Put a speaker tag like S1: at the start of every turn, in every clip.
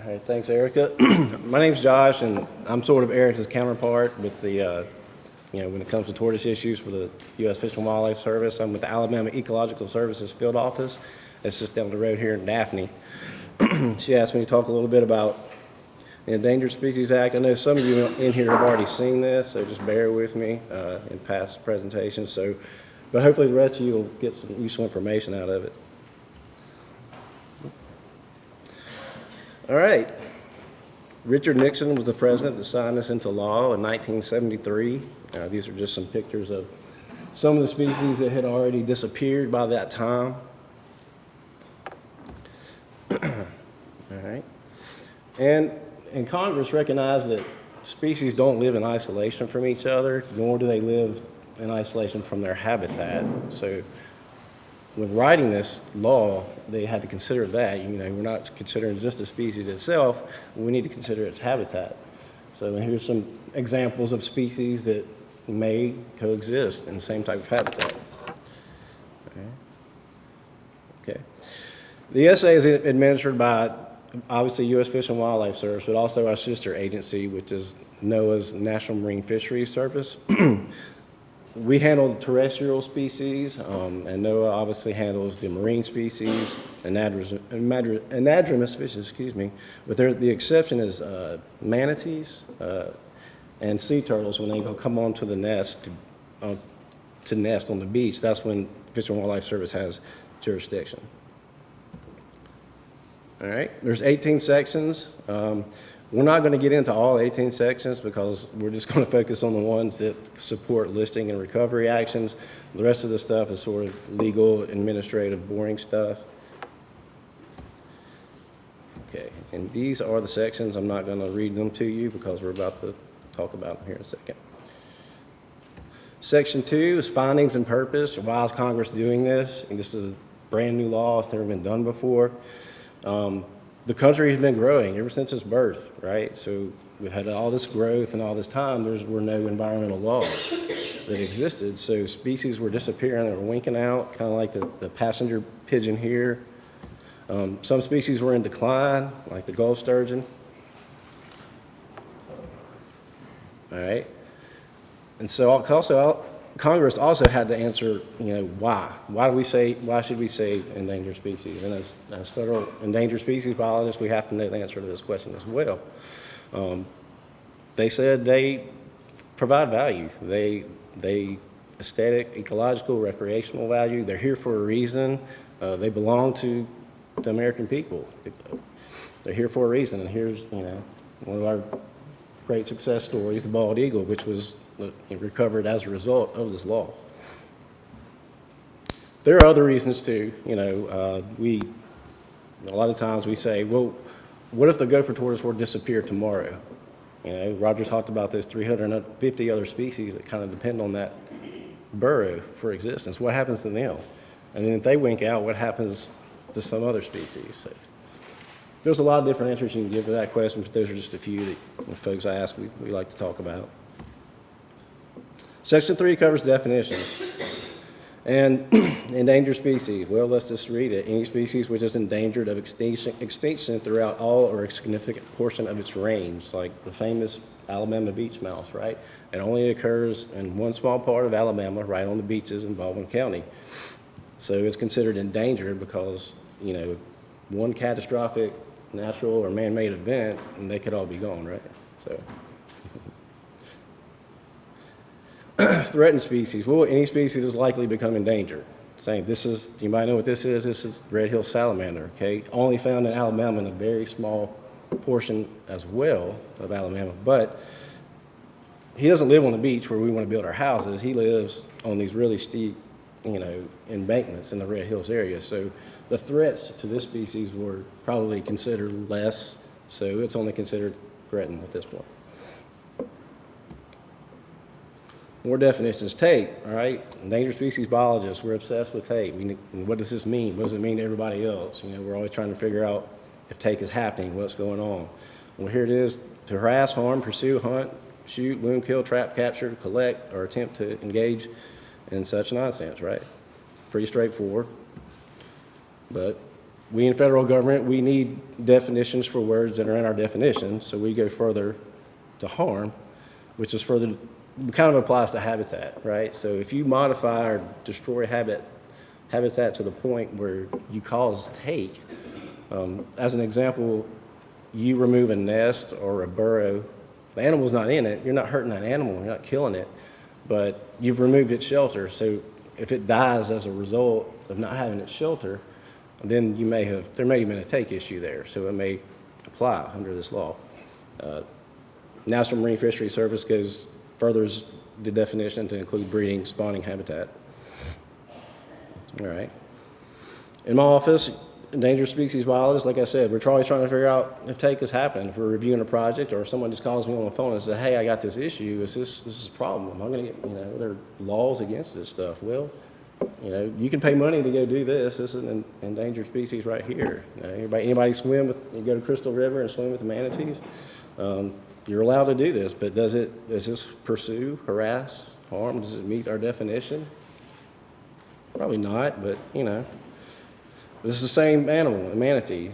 S1: right, thanks, Erica. My name's Josh, and I'm sort of Erica's counterpart with the, when it comes to tortoise issues for the U.S. Fish and Wildlife Service. I'm with the Alabama Ecological Services Field Office. It's just down the road here in Daphne. She asked me to talk a little bit about the Endangered Species Act. I know some of you in here have already seen this, so just bear with me in past presentations. But hopefully the rest of you will get some useful information out of it. All right. Richard Nixon was the president that signed this into law in 1973. These are just some pictures of some of the species that had already disappeared by that time. All right. And Congress recognized that species don't live in isolation from each other, nor do they live in isolation from their habitat. So when writing this law, they had to consider that. We're not considering just the species itself, we need to consider its habitat. So here's some examples of species that may coexist in the same type of habitat. Okay. The SA is administered by, obviously, U.S. Fish and Wildlife Service, but also our sister agency, which is NOAA's National Marine Fisheries Service. We handle the terrestrial species, and NOAA obviously handles the marine species, anadromous fishes, but the exception is manatees and sea turtles. When they come onto the nest to nest on the beach, that's when Fish and Wildlife Service has jurisdiction. All right, there's 18 sections. We're not going to get into all 18 sections because we're just going to focus on the ones that support listing and recovery actions. The rest of the stuff is sort of legal, administrative, boring stuff. Okay, and these are the sections. I'm not going to read them to you because we're about to talk about them here in a second. Section 2 is findings and purpose. Why is Congress doing this? And this is a brand new law. It's never been done before. The country has been growing ever since its birth, right? So we've had all this growth and all this time, there were no environmental laws that existed. So species were disappearing, they were winking out, kind of like the passenger pigeon here. Some species were in decline, like the Gulf sturgeon. All right. And so Congress also had to answer, why? Why should we save endangered species? And as federal endangered species biologists, we have to know the answer to this question as well. They said they provide value. They aesthetic, ecological, recreational value. They're here for a reason. They belong to the American people. They're here for a reason. And here's, one of our great success stories, the bald eagle, which was recovered as a result of this law. There are other reasons too. A lot of times we say, well, what if the gopher tortoise were to disappear tomorrow? Roger talked about those 350 other species that kind of depend on that burrow for existence. What happens to them? And then if they wink out, what happens to some other species? So there's a lot of different answers you can give to that question, but those are just a few that folks ask we like to talk about. Section 3 covers definitions. And endangered species, well, let's just read it. Any species which is endangered of extinction throughout all or a significant portion of its range, like the famous Alabama beach mouse, right? It only occurs in one small part of Alabama, right on the beaches in Baldwin County. So it's considered endangered because, one catastrophic natural or man-made event, and they could all be gone, right? So. Threatened species. Well, any species is likely to become endangered. Same. You might know what this is. This is red-hill salamander, okay? Only found in Alabama in a very small portion as well of Alabama. But he doesn't live on the beach where we want to build our houses. He lives on these really steep, embankments in the Red Hills area. So the threats to this species were probably considered less. So it's only considered threatened at this point. More definitions. TAPE, all right? Endangered species biologists, we're obsessed with TAPE. What does this mean? What does it mean to everybody else? We're always trying to figure out if TAPE is happening, what's going on. Well, here it is: to harass, harm, pursue, hunt, shoot, wound, kill, trap, capture, collect, or attempt to engage in such nonsense, right? Pretty straightforward. But we in federal government, we need definitions for words that are in our definition, so we go further to harm, which is further, kind of applies to habitat, right? So if you modify or destroy habitat to the point where you cause take, as an example, you remove a nest or a burrow, the animal's not in it, you're not hurting that animal, you're not killing it, but you've removed its shelter. So if it dies as a result of not having its shelter, then there may have been a take issue there, so it may apply under this law. National Marine Fisheries Service furthers the definition to include breeding, spawning habitat. All right. In my office, endangered species biologist, like I said, we're always trying to figure out if take is happening. If we're reviewing a project or someone just calls me on the phone and says, hey, I got this issue, this is a problem. I'm going to get, there are laws against this stuff. Well, you can pay money to go do this. This is an endangered species right here. Anybody swim you go to Crystal River and swim with the manatees? You're allowed to do this, but does this pursue, harass, harm? Does it meet our definition? Probably not, but this is the same animal, a manatee.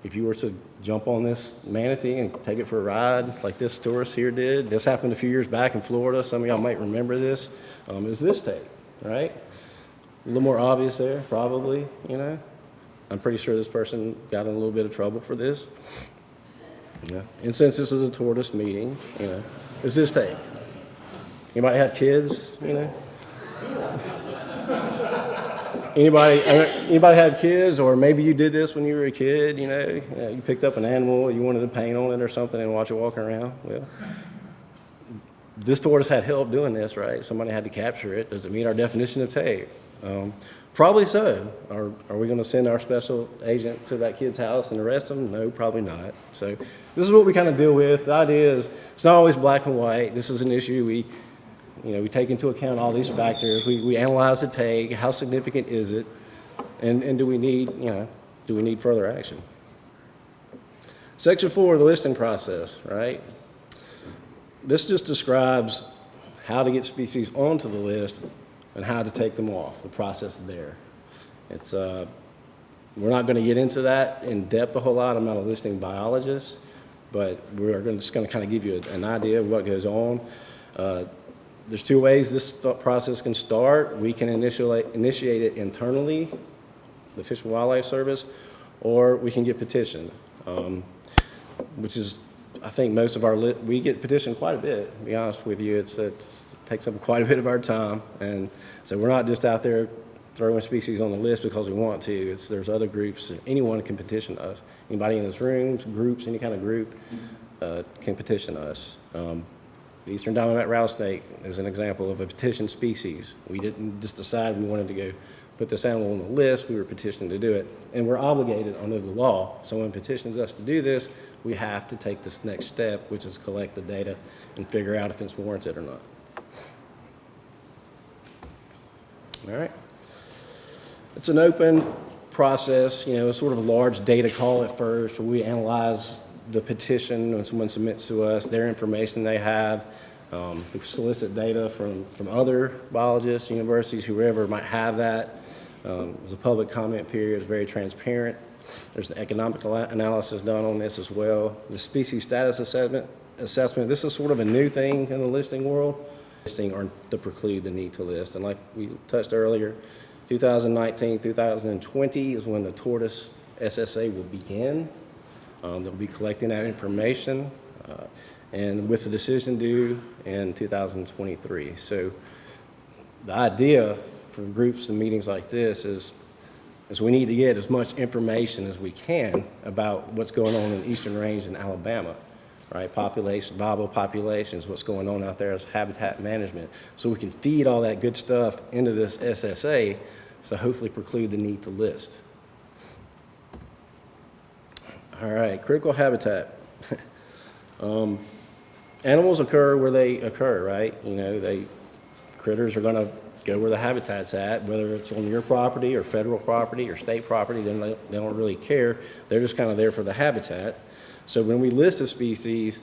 S1: If you were to jump on this manatee and take it for a ride, like this tourist here did, this happened a few years back in Florida. Some of y'all might remember this. Is this take, right? A little more obvious there, probably. I'm pretty sure this person got in a little bit of trouble for this. And since this is a tortoise meeting, is this take? Anybody have kids? Anybody have kids, or maybe you did this when you were a kid, you picked up an animal, you wanted to paint on it or something and watch it walking around? Well, this tortoise had help doing this, right? Somebody had to capture it. Does it meet our definition of take? Probably so. Are we going to send our special agent to that kid's house and arrest them? No, probably not. So this is what we kind of deal with. The idea is it's not always black and white. This is an issue we take into account all these factors. We analyze the take. How significant is it? And do we need further action? Section 4, the listing process, right? This just describes how to get species onto the list and how to take them off, the process there. We're not going to get into that in depth a whole lot. I'm not a listing biologist, but we're just going to kind of give you an idea of what goes on. There's two ways this process can start. We can initiate it internally, the Fish and Wildlife Service, or we can get petitioned, which is, I think most of we get petitioned quite a bit, to be honest with you. It takes up quite a bit of our time, and so we're not just out there throwing species on the list because we want to. There's other groups. Anyone can petition us. Anybody in this room, groups, any kind of group can petition us. The Eastern Diamondback rattlesnake is an example of a petitioned species. We didn't just decide we wanted to go put this animal on the list. We were petitioned to do it, and we're obligated under the law. Someone petitions us to do this, we have to take this next step, which is collect the data and figure out if it's warranted or not. All right. It's an open process. It's sort of a large data call at first, where we analyze the petition when someone submits to us, their information they have. We solicit data from other biologists, universities, whoever might have that. There's a public comment period. It's very transparent. There's an economic analysis done on this as well. The species status assessment, this is sort of a new thing in the listing world. Listing or to preclude the need to list. And like we touched earlier, 2019, 2020 is when the tortoise SSA will begin. They'll be collecting that information, and with the decision due in 2023. So the idea for groups and meetings like this is we need to get as much information as we can about what's going on in the Eastern Range in Alabama, right? Viable populations, what's going on out there as habitat management, so we can feed all that good stuff into this SSA, so hopefully preclude the need to list. All right, critical habitat. Animals occur where they occur, right? Critters are gonna go where the habitat's at, whether it's on your property or federal property or state property, then they don't really care. They're just kind of there for the habitat. So when we list a species,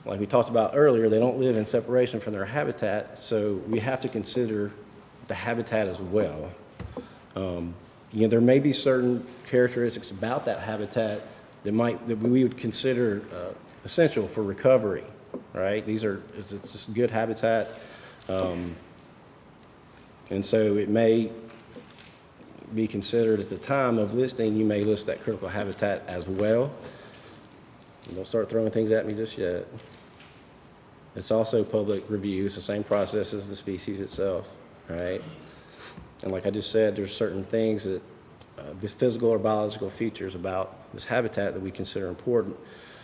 S1: like we talked about earlier, they don't live in separation from their habitat, so we have to consider the habitat as well. there may be certain characteristics about that habitat that we would consider essential for recovery, right? It's just good habitat, and so it may be considered at the time of listing. You may list that critical habitat as well. Don't start throwing things at me just yet. It's also public review. It's the same process as the species itself, right? And like I just said, there's certain things that physical or biological features about this habitat that we consider important.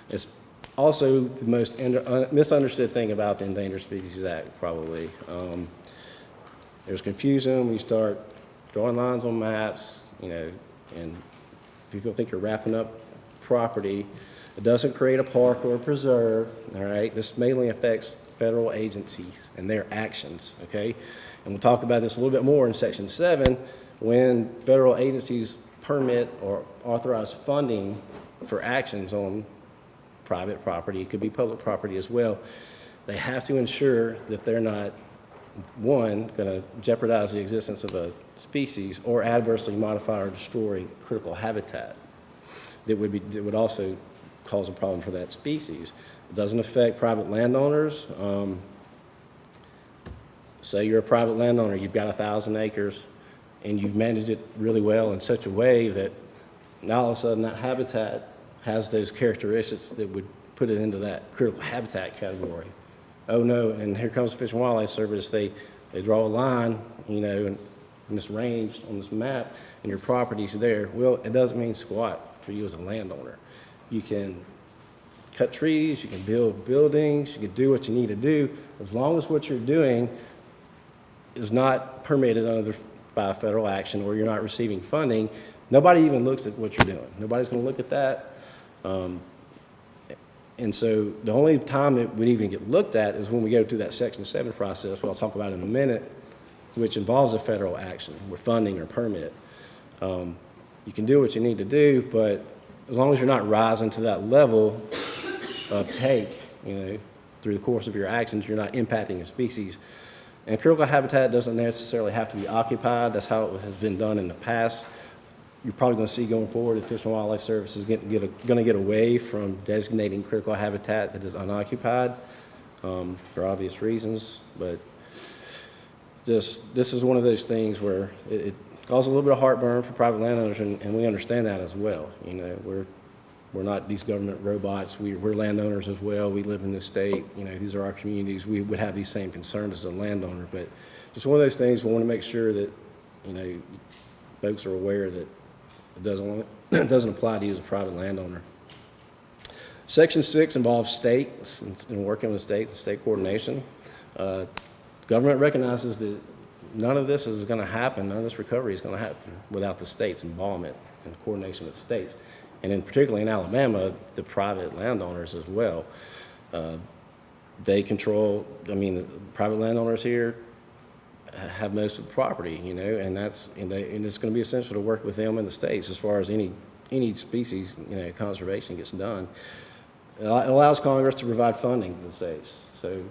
S1: It's also the most misunderstood thing about the Endangered Species Act, probably. There's confusion when you start drawing lines on maps, and people think you're wrapping up property. It doesn't create a park or a preserve, all right? This mainly affects federal agencies and their actions, okay? And we'll talk about this a little bit more in Section 7, when federal agencies permit or authorize funding for actions on private property. It could be public property as well. They have to ensure that they're not, one, going to jeopardize the existence of a species or adversely modify or destroy critical habitat that would also cause a problem for that species. It doesn't affect private landowners. Say you're a private landowner, you've got 1,000 acres, and you've managed it really well in such a way that now all of a sudden that habitat has those characteristics that would put it into that critical habitat category. Oh no, and here comes the Fish and Wildlife Service. They draw a line, in this range on this map, and your property's there. Well, it doesn't mean squat for you as a landowner. You can cut trees, you can build buildings, you can do what you need to do, as long as what you're doing is not permitted by federal action or you're not receiving funding. Nobody even looks at what you're doing. Nobody's going to look at that. And so the only time it would even get looked at is when we go through that Section 7 process, what I'll talk about in a minute, which involves a federal action with funding or permit. You can do what you need to do, but as long as you're not rising to that level of take, through the course of your actions, you're not impacting a species. And critical habitat doesn't necessarily have to be occupied. That's how it has been done in the past. You're probably going to see going forward, the Fish and Wildlife Service is going to get away from designating critical habitat that is unoccupied for obvious reasons. But this is one of those things where it causes a little bit of heartburn for private landowners, and we understand that as well. We're not these government robots. We're landowners as well. We live in this state. These are our communities. We would have these same concerns as a landowner. But just one of those things we want to make sure that folks are aware that it doesn't apply to you as a private landowner. Section 6 involves states and working with states and state coordination. Government recognizes that none of this is going to happen, none of this recovery is going to happen without the state's involvement and coordination with states. And particularly in Alabama, the private landowners as well. They control, private landowners here have most of the property, and it's going to be essential to work with them in the states as far as any species, conservation gets done. It allows Congress to provide funding to the states. So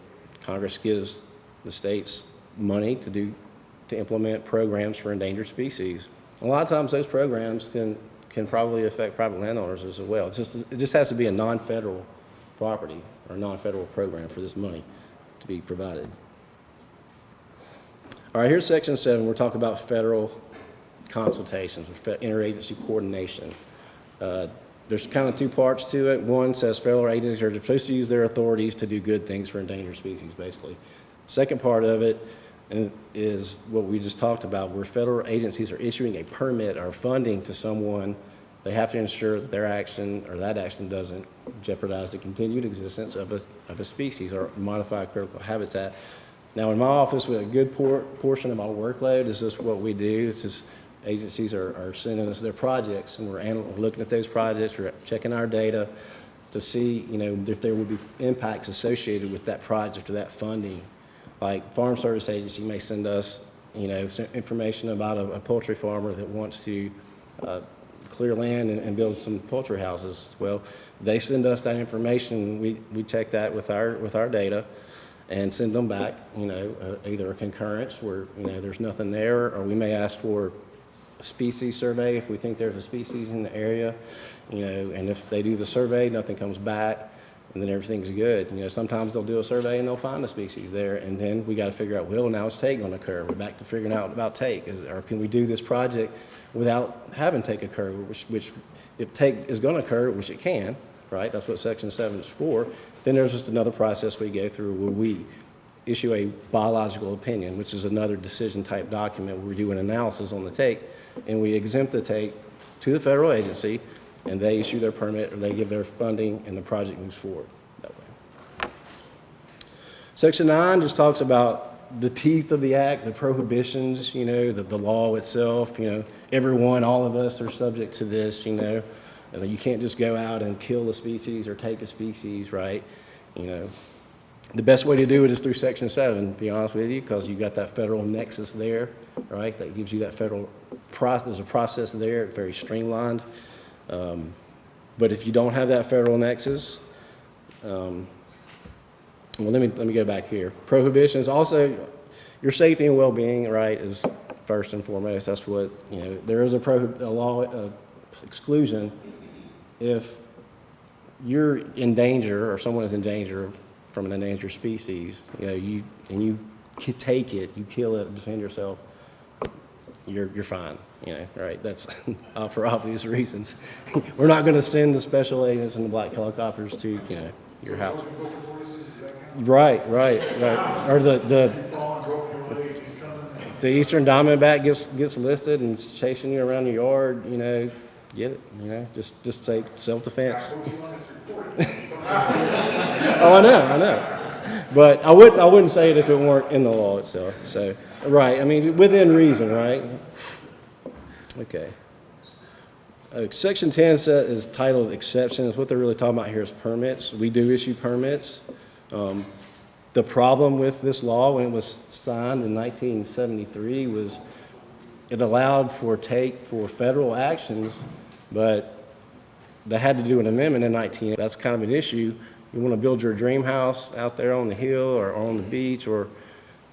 S1: Congress gives the states money to implement programs for endangered species. A lot of times those programs can probably affect private landowners as well. It just has to be a non-federal property or non-federal program for this money to be provided. All right, here's Section 7. We're talking about federal consultations, interagency coordination. There's kind of two parts to it. One says federal agencies are supposed to use their authorities to do good things for endangered species, basically. Second part of it is what we just talked about, where federal agencies are issuing a permit or funding to someone. They have to ensure that their action or that action doesn't jeopardize the continued existence of a species or modify critical habitat. Now, in my office, with a good portion of my workload is just what we do. It's just agencies are sending us their projects, and we're looking at those projects. We're checking our data to see, if there would be impacts associated with that project or that funding. Like Farm Service Agency may send us, some information about a poultry farmer that wants to clear land and build some poultry houses. Well, they send us that information. We check that with our data and send them back, either a concurrence where, there's nothing there, or we may ask for a species survey if we think there's a species in the area, and if they do the survey, nothing comes back, and then everything's good. Sometimes they'll do a survey and they'll find a species there, and then we got to figure out, well, now is take going to occur? We're back to figuring out about take, or can we do this project without having take occur, which if take is going to occur, which it can, right? That's what Section 7 is for. Then there's just another process we go through where we issue a biological opinion, which is another decision type document where we do an analysis on the take, and we exempt the take to the federal agency, and they issue their permit or they give their funding, and the project moves forward that way. Section 9 just talks about the teeth of the act, the prohibitions, the law itself, everyone, all of us are subject to this, and you can't just go out and kill a species or take a species, right? The best way to do it is through Section 7, to be honest with you, because you've got that federal nexus there, right? That gives you that federal process. There's a process there, it's very streamlined. But if you don't have that federal nexus, well, let me go back here. Prohibitions also, your safety and well-being, right, is first and foremost. That's what, there is a law exclusion if you're in danger or someone is in danger from an endangered species, you take it, you kill it, defend yourself, you're fine, right? That's for obvious reasons. We're not going to send the special agents and the black helicopters to, your house. Right. Or the eastern diamondback gets listed and is chasing you around your yard, get it, just say self-defense. Oh, I know. But I wouldn't say it if it weren't in the law itself. So, right, within reason, right? Okay. Section 10 is titled exceptions. What they're really talking about here is permits. We do issue permits. The problem with this law when it was signed in 1973 was it allowed for federal actions, but they had to do an amendment in 1980. That's kind of an issue. You want to build your dream house out there on the hill or on the beach, or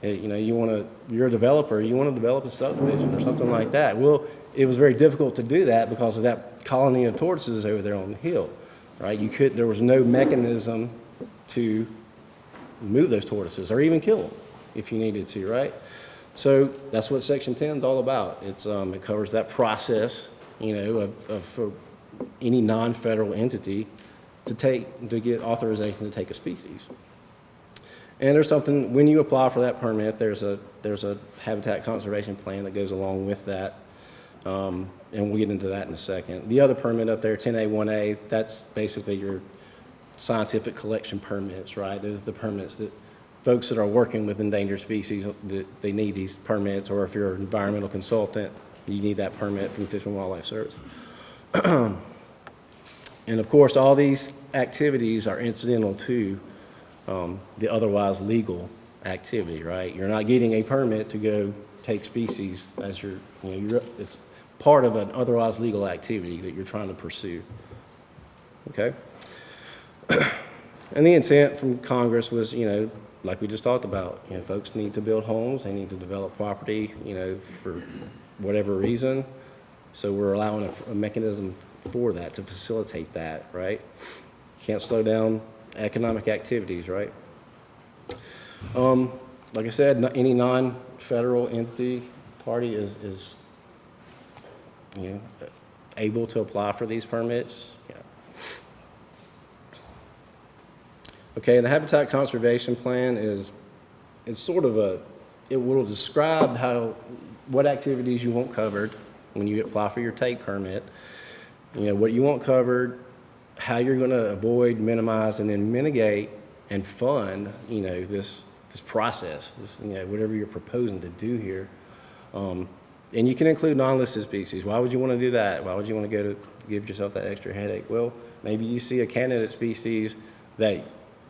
S1: you're a developer, you want to develop a subdivision or something like that. Well, it was very difficult to do that because of that colony of tortoises over there on the hill, right? There was no mechanism to move those tortoises or even kill them if you needed to, right? So that's what Section 10 is all about. It covers that process, for any non-federal entity to get authorization to take a species. And there's something, when you apply for that permit, there's a habitat conservation plan that goes along with that. And we'll get into that in a second. The other permit up there, 10A1A, that's basically your scientific collection permits, right? Those are the permits that folks that are working with endangered species, they need these permits, or if you're an environmental consultant, you need that permit from Fish and Wildlife Service. And of course, all these activities are incidental to the otherwise legal activity, right? You're not getting a permit to go take species as it's part of an otherwise legal activity that you're trying to pursue, okay? And the intent from Congress was, like we just talked about, folks need to build homes, they need to develop property, for whatever reason. So we're allowing a mechanism for that, to facilitate that, right? You can't slow down economic activities, right? Like I said, any non-federal entity party is able to apply for these permits. Okay, the Habitat Conservation Plan it's sort of it will describe what activities you want covered when you apply for your take permit, what you want covered, how you're going to avoid, minimize, and then mitigate and fund, this process, whatever you're proposing to do here. And you can include non-listed species. Why would you want to do that? Why would you want to give yourself that extra headache? Well, maybe you see a candidate species that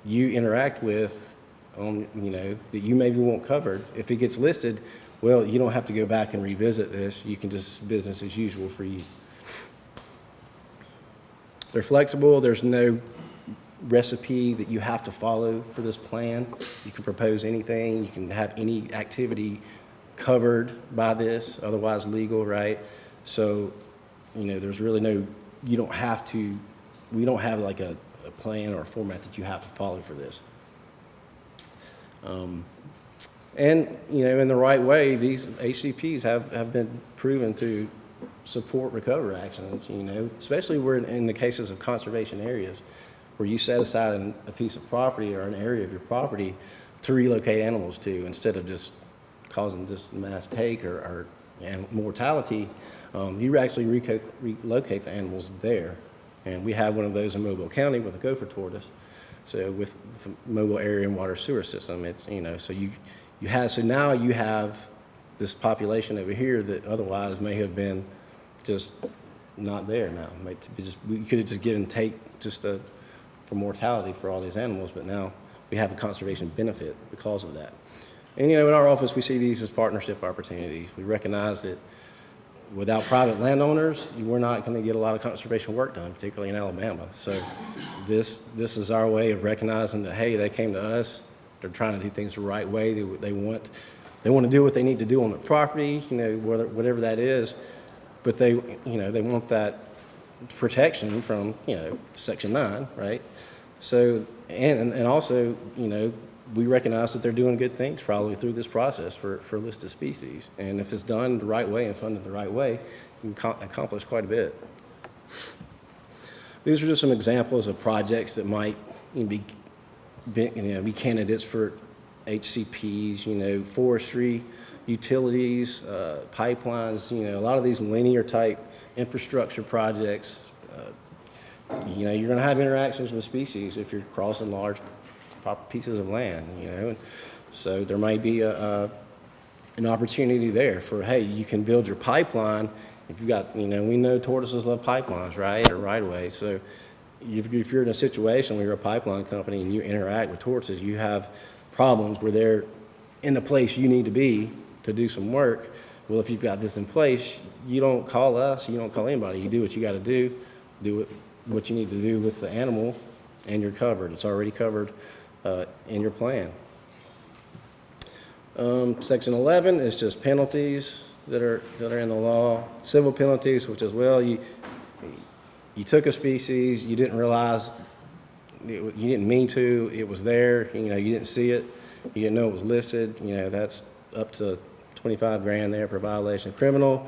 S1: you interact with, that you maybe won't covered. If it gets listed, well, you don't have to go back and revisit this. You can just business as usual for you. They're flexible. There's no recipe that you have to follow for this plan. You can propose anything. You can have any activity covered by this, otherwise legal, right? So, there's really no, you don't have to, we don't have like a plan or a format that you have to follow for this. And, in the right way, these HCPs have been proven to support recovery actions, especially where in the cases of conservation areas, where you set aside a piece of property or an area of your property to relocate animals to, instead of just causing just mass take or mortality, you actually relocate the animals there. And we have one of those in Mobile County with a gopher tortoise. So with the mobile area and water sewer system, it's, so now you have this population over here that otherwise may have been just not there now. We could have just given take for mortality for all these animals, but now we have a conservation benefit because of that. And, in our office, we see these as partnership opportunities. We recognize that without private landowners, we're not going to get a lot of conservation work done, particularly in Alabama. So this is our way of recognizing that, hey, they came to us, they're trying to do things the right way, they want to do what they need to do on their property, whatever that is, but they want that protection from, Section 9, right? So, and also, we recognize that they're doing good things probably through this process for listed species. And if it's done the right way and funded the right way, you can accomplish quite a bit. These are just some examples of projects that might be candidates for HCPs, forestry, utilities, pipelines, a lot of these linear type infrastructure projects. You're going to have interactions with species if you're crossing large pieces of land, and so there might be an opportunity there for, hey, you can build your pipeline. If you've got, we know tortoises love pipelines, right, or right-of-way. So if you're in a situation where you're a pipeline company and you interact with tortoises, you have problems where they're in the place you need to be to do some work. Well, if you've got this in place, you don't call us, you don't call anybody. You do what you got to do what you need to do with the animal, and you're covered. It's already covered in your plan. Section 11 is just penalties that are in the law. Civil penalties, which is, well, you took a species, you didn't realize, you didn't mean to, it was there, you didn't see it, you didn't know it was listed, that's up to 25 grand there per violation. Criminal,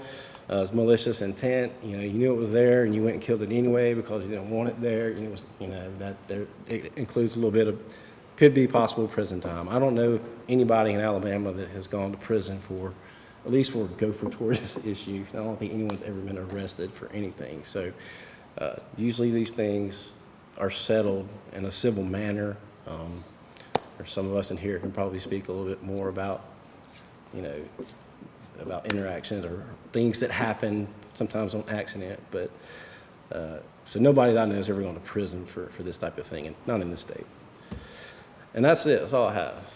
S1: it's malicious intent, you knew it was there and you went and killed it anyway because you didn't want it there. It includes a little bit of, could be possible prison time. I don't know if anybody in Alabama that has gone to prison for, at least for a gopher tortoise issue. I don't think anyone's ever been arrested for anything. So usually these things are settled in a civil manner. Or some of us in here can probably speak a little bit more about, about interactions or things that happen sometimes on accident. But so nobody that I know is ever going to prison for this type of thing, and not in this state. And that's it. That's all I have. So.